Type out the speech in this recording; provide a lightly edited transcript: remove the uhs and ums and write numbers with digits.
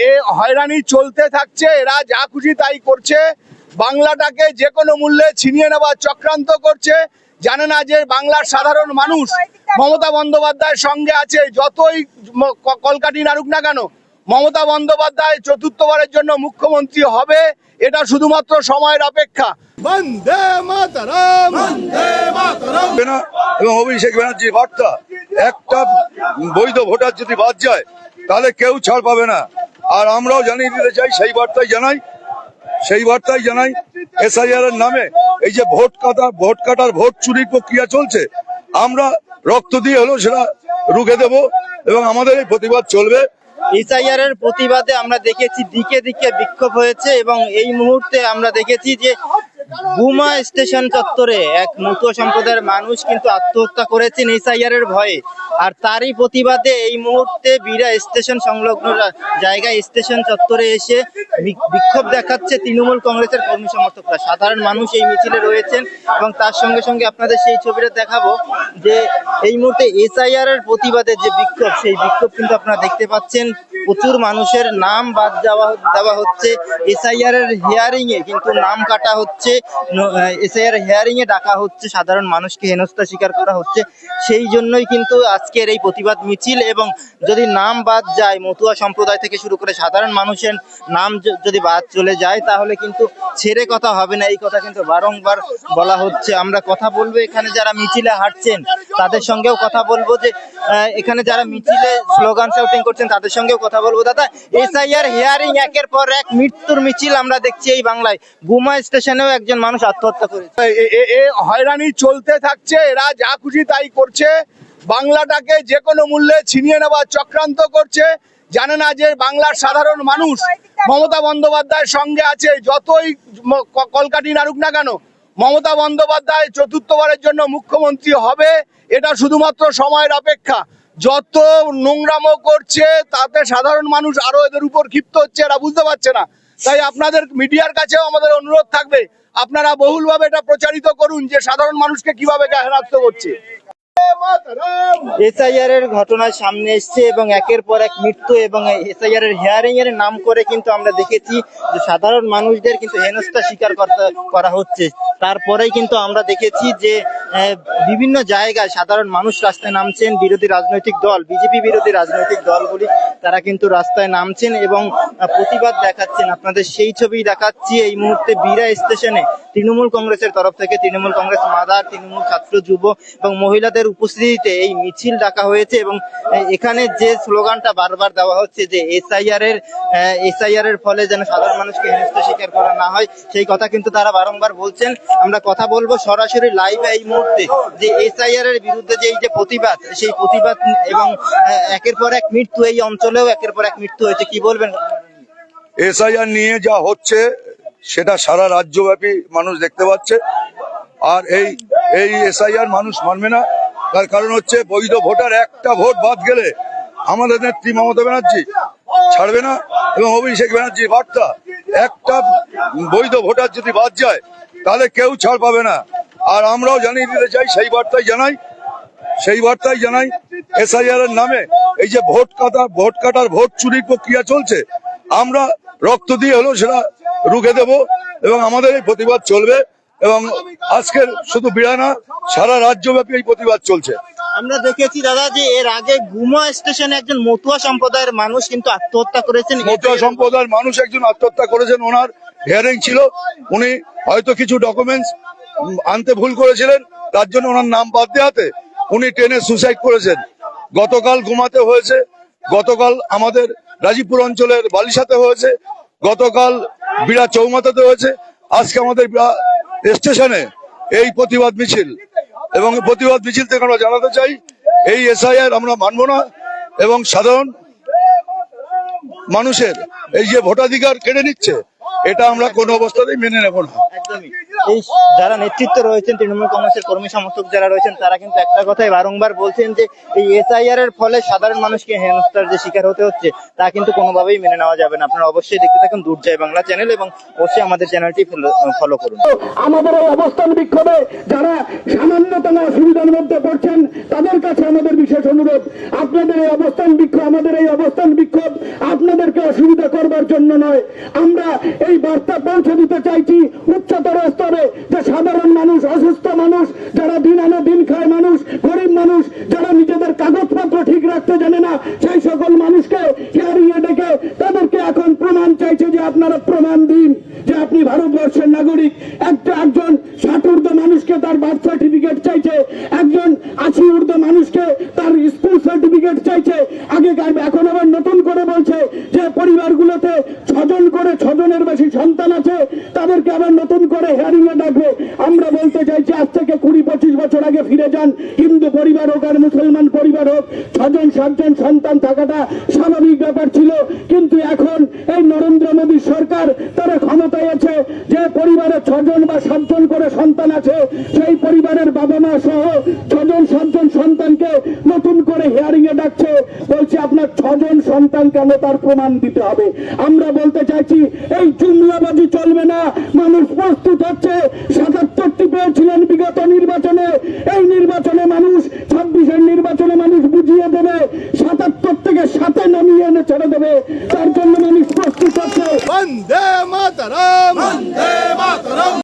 এ হয়রানি চলতে থাকছে, এরা যা খুশি তাই করছে, বাংলাটাকে যে কোনো মূল্যে ছিনিয়ে নেওয়ার চক্রান্ত করছে। জানে না যে বাংলার সাধারণ মানুষ মমতা বন্দ্যোপাধ্যায়ের সঙ্গে আছে। যতই কলকাঠি নাড়ুক না কেন, মমতা বন্দ্যোপাধ্যায় চতুর্থবারের জন্য মুখ্যমন্ত্রী হবে, এটা শুধুমাত্র সময়ের অপেক্ষা। বন্দে মাতরম, বন্দে মাতরম। এবং অভিষেক ব্যানার্জির বার্তা, একটা বৈধ ভোটার যদি বাদ যায় তাহলে কেউ ছাড় পাবে না। আর আমরাও জানিয়ে দিতে চাই, সেই বার্তাই জানাই এসআইআর এর নামে এই যে ভোট কাটার ভোট চুরির প্রক্রিয়া চলছে, আমরা রক্ত দিয়ে হলেও সেটা রুখে দেব এবং আমাদের এই প্রতিবাদ চলবে। এসআইআর এর প্রতিবাদে আমরা দেখেছি দিকে দিকে বিক্ষোভ হয়েছে এবং এই মুহূর্তে আমরা দেখেছি যে গুমা স্টেশন চত্বরে এক মতুয়া সম্প্রদায়ের মানুষ কিন্তু আত্মহত্যা করেছেন এসআইআর এর ভয়ে। আর তারই প্রতিবাদে এই মুহূর্তে বিরা স্টেশন সংলগ্ন জায়গায় স্টেশন চত্বরে এসে বিক্ষোভ দেখাচ্ছে তৃণমূল কংগ্রেসের কর্মী সমর্থকরা। সাধারণ মানুষ এই মিছিলে রয়েছেন এবং তার সঙ্গে সঙ্গে আপনাদের সেই ছবিটা দেখাবো যে এই মুহূর্তে এসআইআর এর প্রতিবাদে যে বিক্ষোভ, সেই বিক্ষোভ কিন্তু আপনারা দেখতে পাচ্ছেন। প্রচুর মানুষের নাম বাদ দেওয়া হচ্ছে, এসআইআর এর হিয়ারিং এ কিন্তু নাম কাটা হচ্ছে, এসআইআর হিয়ারিং এ ডাকা হচ্ছে, সাধারণ মানুষকে হেনস্থা স্বীকার করা হচ্ছে। সেই জন্যই কিন্তু আজকের এই প্রতিবাদ মিছিল। এবং যদি নাম বাদ যায়, মতুয়া সম্প্রদায় থেকে শুরু করে সাধারণ মানুষের নাম যদি বাদ চলে যায়, তাহলে কিন্তু ছেড়ে কথা হবে না, এই কথা কিন্তু বারংবার বলা হচ্ছে। আমরা কথা বলবো এখানে যারা মিছিলে হাঁটছেন তাদের সঙ্গেও কথা বলবো, যে এখানে যারা মিছিলে স্লোগান শাউটিং করছেন তাদের সঙ্গেও কথা বলবো। দাদা, এসআইআর হিয়ারিং একের পর এক মৃত্যুর মিছিল আমরা দেখছি এই বাংলায়। গুমা স্টেশনেও একজন মানুষ আত্মহত্যা করেছে। এ হয়রানি চলতে থাকছে, এরা যা খুশি তাই করছে, বাংলাটাকে যে কোনো মূল্যে ছিনিয়ে নেওয়ার চক্রান্ত করছে। জানে না যে বাংলার সাধারণ মানুষ মমতা বন্দ্যোপাধ্যায়ের সঙ্গে আছে। যতই কলকাঠি নাড়ুক না কেন, মমতা বন্দ্যোপাধ্যায় চতুর্থবারের জন্য মুখ্যমন্ত্রী হবে, এটা শুধুমাত্র সময়ের অপেক্ষা। যত নোংরামো করছে তাতে সাধারণ মানুষ আরো এদের উপর ক্ষিপ্ত হচ্ছে, এরা বুঝতে পারছে না। তাই আপনাদের মিডিয়ার কাছেও আমাদের অনুরোধ থাকবে, আপনারা বহুলভাবে এটা প্রচারিত করুন যে সাধারণ মানুষকে কিভাবে হেনস্থা করছে। এসআইআর এর ঘটনায় সামনে এসছে এবং একের পর এক মৃত্যু এবং এসআইআর এর হিয়ারিং এর নাম করে কিন্তু আমরা দেখেছি যে সাধারণ মানুষদের কিন্তু হেনস্থা স্বীকার করা হচ্ছে। তারপরেই কিন্তু আমরা দেখেছি যে বিভিন্ন জায়গায় সাধারণ মানুষ রাস্তায় নামছেন, বিরোধী রাজনৈতিক দল, বিজেপি বিরোধী রাজনৈতিক দলগুলি তারা কিন্তু রাস্তায় নামছেন এবং প্রতিবাদ দেখাচ্ছেন। আপনাদের সেই ছবি দেখাচ্ছি এই মুহূর্তে বিরা স্টেশনে তৃণমূল কংগ্রেসের তরফ থেকে তৃণমূল কংগ্রেস মাদার, তৃণমূল ছাত্র যুব এবং মহিলাদের উপস্থিতিতে এই মিছিল ডাকা হয়েছে। এবং এখানে যে স্লোগানটা বারবার দেওয়া হচ্ছে যে এসআইআর এর ফলে যেন সাধারণ মানুষকে হেনস্থা স্বীকার করা না হয়, সেই কথা কিন্তু তারা বারংবার বলছেন। আমরা কথা বলবো সরাসরি লাইভে এই মুহূর্তে যে এসআইআর এর বিরুদ্ধে যে এই যে প্রতিবাদ, সেই প্রতিবাদ এবং একের পর এক মৃত্যু, এই অঞ্চলেও একের পর এক মৃত্যু হয়েছে, কি বলবেন? এসআইআর নিয়ে যা হচ্ছে সেটা সারা রাজ্যব্যাপী মানুষ দেখতে পাচ্ছে। আর এই এসআইআর মানুষ মানবে না। তার কারণ হচ্ছে বৈধ ভোটার একটা ভোট বাদ গেলে আমাদের নেত্রী মমতা ব্যানার্জি ছাড়বে না। এবং অভিষেক ব্যানার্জির বার্তা, একটা বৈধ ভোটার যদি বাদ যায় তাহলে কেউ ছাড় পাবে না। আর আমরাও জানিয়ে দিতে চাই, সেই বার্তাই জানাই এসআইআর এর নামে এই যে ভোট কাটার ভোট চুরির প্রক্রিয়া চলছে, আমরা রক্ত দিয়ে হলেও সেটা রুখে দেব এবং আমাদের এই প্রতিবাদ চলবে। এবং আজকের শুধু বিড়া না, সারা রাজ্যব্যাপী এই প্রতিবাদ চলছে। আমরা দেখেছি দাদা যে এর আগে গুমা স্টেশনে একজন মতুয়া সম্প্রদায়ের মানুষ কিন্তু আত্মহত্যা করেছেন। মতুয়া সম্প্রদায়ের মানুষ একজন আত্মহত্যা করেছেন, ওনার হিয়ারিং ছিল, উনি হয়তো কিছু ডকুমেন্টস আনতে ভুল করেছিলেন, তার জন্য ওনার নাম বাদ দেওয়াতে উনি ট্রেনে সুসাইড করেছেন। গতকাল গুমাতে হয়েছে, গতকাল আমাদের রাজীবপুর অঞ্চলের বালিশাতে হয়েছে, গতকাল বিড়া চৌমাথাতে হয়েছে, আজকে আমাদের বিড়া স্টেশনে এই প্রতিবাদ মিছিল। এবং প্রতিবাদ মিছিল থেকে আমরা জানাতে চাই, এই এসআইআর আমরা মানব না এবং সাধারণ মানুষের এই যে ভোটাধিকার কেড়ে নিচ্ছে, এটা আমরা কোনো অবস্থাতেই মেনে নেব না। একদমই এই যারা নেতৃত্বে রয়েছেন, তৃণমূল কংগ্রেসের কর্মী সমর্থক যারা রয়েছেন, তারা কিন্তু একটা কথাই বারংবার বলছেন যে এই এসআইআর এর ফলে সাধারণ মানুষকে হেনস্থার যে শিকার হতে হচ্ছে তা কিন্তু কোনোভাবেই মেনে নেওয়া যাবে না। আপনারা অবশ্যই দেখতে থাকুন দুর্জয় বাংলা চ্যানেল এবং অবশ্যই আমাদের চ্যানেলটি ফলো করুন। আমাদের এই অবস্থান বিক্ষোভে যারা সামান্যতম অসুবিধার মধ্যে পড়ছেন তাদের কাছে আমাদের বিশেষ অনুরোধ, আপনাদের এই অবস্থান বিক্ষোভ, আমাদের এই অবস্থান বিক্ষোভ আপনাদেরকে অসুবিধা করবার জন্য নয়। আমরা এই বার্তা পৌঁছে দিতে চাইছি উচ্চতর স্তরে যে সাধারণ মানুষ, অসুস্থ মানুষ, যারা দিন আনে দিন খায় মানুষ, গরিব মানুষ, যারা নিজেদের কাগজপত্র ঠিক রাখতে জানে না, সেই সকল মানুষকে হিয়ারিং এ ডেকে তাদেরকে এখন প্রমাণ চাইছে যে আপনারা প্রমাণ দিন যে আপনি ভারতবর্ষের নাগরিক। একজন 60 ঊর্ধ্ব মানুষকে তার বার্থ সার্টিফিকেট চাইছে, একজন 80 ঊর্ধ্ব মানুষকে তার স্কুল সার্টিফিকেট চাইছে। আগেকার এখন আবার নতুন করে বলছে যে পরিবারগুলোতে 6 জনের বেশি সন্তান আছে, তাদেরকে আবার নতুন করে হিয়ারিং এ ডাকবে। আমরা বলতে চাইছি আজ থেকে 20-25 বছর আগে ফিরে যান। হিন্দু পরিবার হোক আর মুসলমান পরিবার হোক, 6 জন 7 জন সন্তান থাকাটা স্বাভাবিক ব্যাপার ছিল। কিন্তু এখন এই নরেন্দ্র মোদী সরকার তারা ক্ষমতায় আছে, যে পরিবারে 6 জন বা 7 জন করে সন্তান আছে, সেই পরিবারের বাবা মা সহ 6 জন 7 জন সন্তানকে নতুন করে হিয়ারিং এ ডাকছে। বলছে আপনার 6 জন সন্তান কেন, তার প্রমাণ দিতে হবে। আমরা বলতে চাইছি এই জুমলাবাজি চলবে না। মানুষ প্রস্তুত হচ্ছে, 77টি পেয়েছিলেন বিগত নির্বাচনে, এই নির্বাচনে মানুষ 26-এর নির্বাচনে মানুষ বুঝিয়ে দেবে, 77 থেকে 7-এ নামিয়ে এনে ছেড়ে দেবে। তার জন্য মানুষ প্রস্তুত হচ্ছে। বন্দে মাতরম, বন্দে মাতরম।